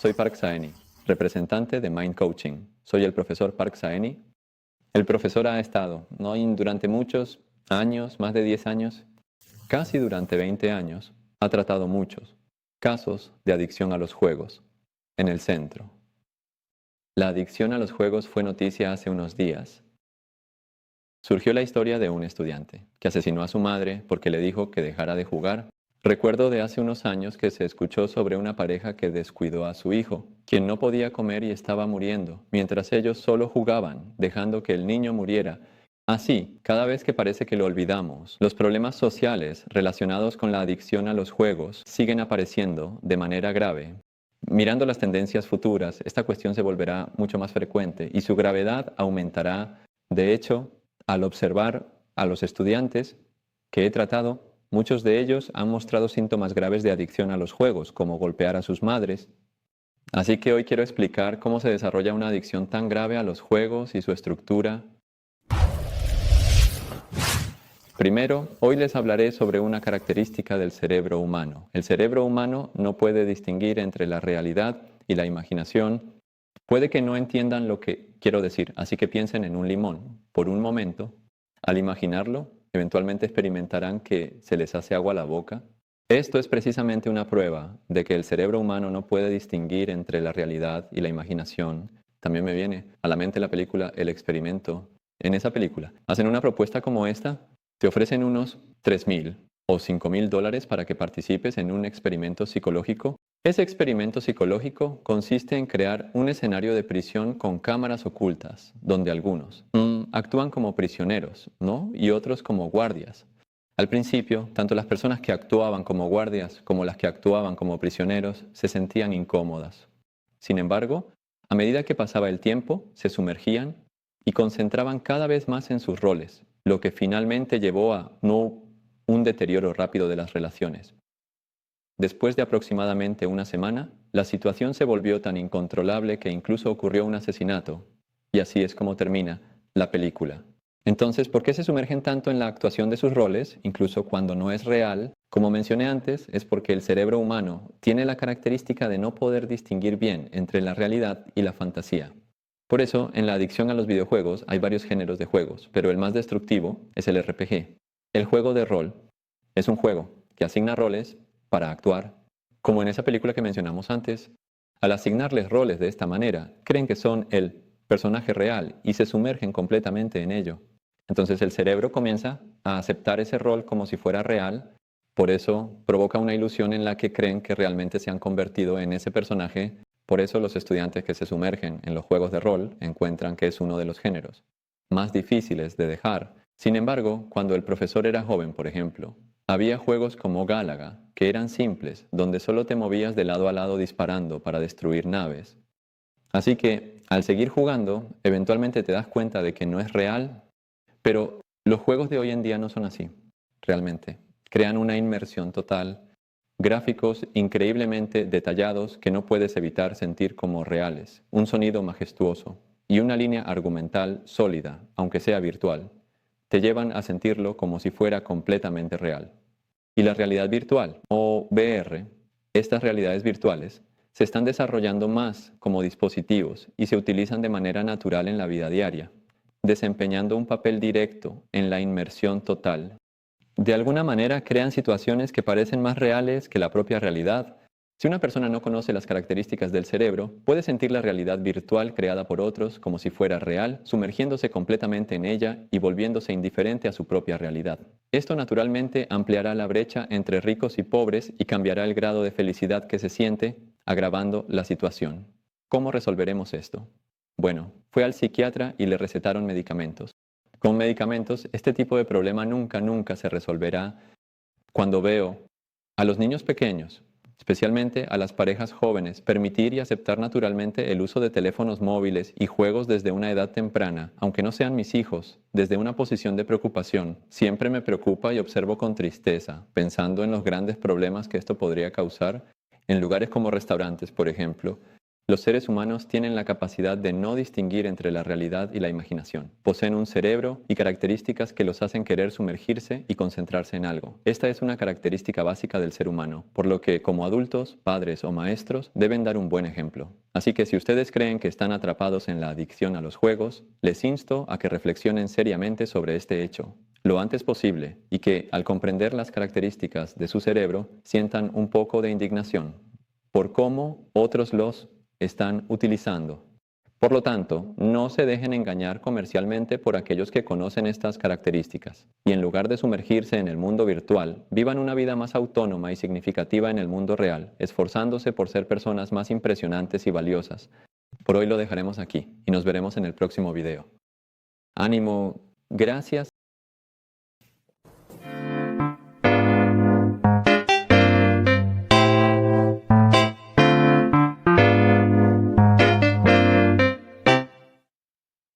soy Park Saeni, representante de Mind Coaching. Soy el profesor Park Saeni. El profesor ha estado, ¿no? Durante muchos años, más de 10 años, casi durante 20 años, ha tratado muchos casos de adicción a los juegos en el centro. La adicción a los juegos fue noticia hace unos días. Surgió la historia de un estudiante que asesinó a su madre porque le dijo que dejara de jugar. Recuerdo de hace unos años que se escuchó sobre una pareja que descuidó a su hijo, quien no podía comer y estaba muriendo, mientras ellos solo jugaban, dejando que el niño muriera. Así, cada vez que parece que lo olvidamos, los problemas sociales relacionados con la adicción a los juegos siguen apareciendo de manera grave. Mirando las tendencias futuras, esta cuestión se volverá mucho más frecuente y su gravedad aumentará. De hecho, al observar a los estudiantes que he tratado, muchos de ellos han mostrado síntomas graves de adicción a los juegos, como golpear a sus madres. Así que hoy quiero explicar cómo se desarrolla una adicción tan grave a los juegos y su estructura. Primero, hoy les hablaré sobre una característica del cerebro humano. El cerebro humano no puede distinguir entre la realidad y la imaginación. Puede que no entiendan lo que quiero decir, así que piensen en un limón. Por un momento, al imaginarlo, eventualmente experimentarán que se les hace agua a la boca. Esto es precisamente una prueba de que el cerebro humano no puede distinguir entre la realidad y la imaginación. También me viene a la mente la película El Experimento. En esa película, hacen una propuesta como esta, te ofrecen unos $3,000 o $5,000 para que participes en un experimento psicológico. Ese experimento psicológico consiste en crear un escenario de prisión con cámaras ocultas, donde algunos actúan como prisioneros, ¿no? Y otros como guardias. Al principio, tanto las personas que actuaban como guardias como las que actuaban como prisioneros se sentían incómodas. Sin embargo, a medida que pasaba el tiempo, se sumergían y concentraban cada vez más en sus roles, lo que finalmente llevó a un deterioro rápido de las relaciones. Después de aproximadamente una semana, la situación se volvió tan incontrolable que incluso ocurrió un asesinato. Y así es como termina la película. Entonces, ¿por qué se sumergen tanto en la actuación de sus roles, incluso cuando no es real? Como mencioné antes, es porque el cerebro humano tiene la característica de no poder distinguir bien entre la realidad y la fantasía. Por eso, en la adicción a los videojuegos hay varios géneros de juegos, pero el más destructivo es el RPG. El juego de rol es un juego que asigna roles para actuar. Como en esa película que mencionamos antes, al asignarles roles de esta manera, creen que son el personaje real y se sumergen completamente en ello. Entonces el cerebro comienza a aceptar ese rol como si fuera real, por eso provoca una ilusión en la que creen que realmente se han convertido en ese personaje. Por eso los estudiantes que se sumergen en los juegos de rol encuentran que es uno de los géneros más difíciles de dejar. Sin embargo, cuando el profesor era joven, por ejemplo, había juegos como Galaga, que eran simples, donde solo te movías de lado a lado disparando para destruir naves. Así que, al seguir jugando, eventualmente te das cuenta de que no es real, pero los juegos de hoy en día no son así, realmente. Crean una inmersión total, gráficos increíblemente detallados que no puedes evitar sentir como reales, un sonido majestuoso y una línea argumental sólida, aunque sea virtual. Te llevan a sentirlo como si fuera completamente real. Y la realidad virtual, o VR, estas realidades virtuales, se están desarrollando más como dispositivos y se utilizan de manera natural en la vida diaria, desempeñando un papel directo en la inmersión total. De alguna manera crean situaciones que parecen más reales que la propia realidad. Si una persona no conoce las características del cerebro, puede sentir la realidad virtual creada por otros como si fuera real, sumergiéndose completamente en ella y volviéndose indiferente a su propia realidad. Esto naturalmente ampliará la brecha entre ricos y pobres y cambiará el grado de felicidad que se siente, agravando la situación. ¿Cómo resolveremos esto? Bueno, fue al psiquiatra y le recetaron medicamentos. Con medicamentos, este tipo de problema nunca se resolverá. Cuando veo a los niños pequeños, especialmente a las parejas jóvenes, permitir y aceptar naturalmente el uso de teléfonos móviles y juegos desde una edad temprana, aunque no sean mis hijos, desde una posición de preocupación, siempre me preocupa y observo con tristeza, pensando en los grandes problemas que esto podría causar en lugares como restaurantes, por ejemplo. Los seres humanos tienen la capacidad de no distinguir entre la realidad y la imaginación. Poseen un cerebro y características que los hacen querer sumergirse y concentrarse en algo. Esta es una característica básica del ser humano, por lo que como adultos, padres o maestros deben dar un buen ejemplo. Así que si ustedes creen que están atrapados en la adicción a los juegos, les insto a que reflexionen seriamente sobre este hecho lo antes posible y que, al comprender las características de su cerebro, sientan un poco de indignación por cómo otros los están utilizando. Por lo tanto, no se dejen engañar comercialmente por aquellos que conocen estas características y en lugar de sumergirse en el mundo virtual, vivan una vida más autónoma y significativa en el mundo real, esforzándose por ser personas más impresionantes y valiosas. Por hoy lo dejaremos aquí y nos veremos en el próximo video. Ánimo, gracias.